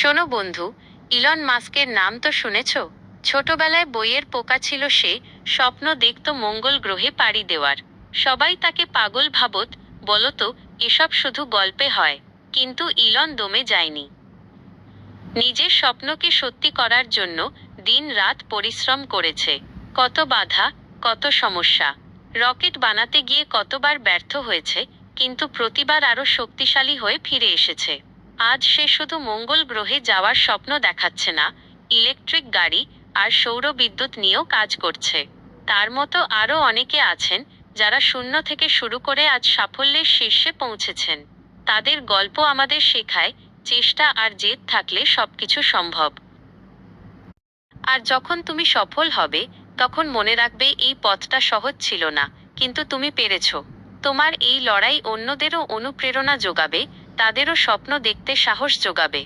শোনো বন্ধু, ইলন মাস্কের নাম তো শুনেছ? ছোটবেলায় বইয়ের পোকা ছিল সে, স্বপ্ন দেখত মঙ্গল গ্রহে পাড়ি দেওয়ার। সবাই তাকে পাগল ভাবত, বলতো এসব শুধু গল্পে হয়। কিন্তু ইলন দমে যায়নি। নিজের স্বপ্নকে সত্যি করার জন্য দিন রাত পরিশ্রম করেছে। কত বাধা, কত সমস্যা। রকেট বানাতে গিয়ে কতবার ব্যর্থ হয়েছে, কিন্তু প্রতিবার আরো শক্তিশালী হয়ে ফিরে এসেছে। আজ সে শুধু মঙ্গল গ্রহে যাওয়ার স্বপ্ন দেখাচ্ছে না, ইলেকট্রিক গাড়ি আর সৌর বিদ্যুৎ নিয়েও কাজ করছে। তার মতো আরও অনেকে আছেন, যারা শূন্য থেকে শুরু করে আজ সাফল্যের শীর্ষে পৌঁছেছেন। তাদের গল্প আমাদের শেখায়, চেষ্টা আর জেদ থাকলে সবকিছু সম্ভব। আর যখন তুমি সফল হবে, তখন মনে রাখবে এই পথটা সহজ ছিল না, কিন্তু তুমি পেরেছো। তোমার এই লড়াই অন্যদেরও অনুপ্রেরণা যোগাবে, তাদেরও স্বপ্ন দেখতে সাহস যোগাবে।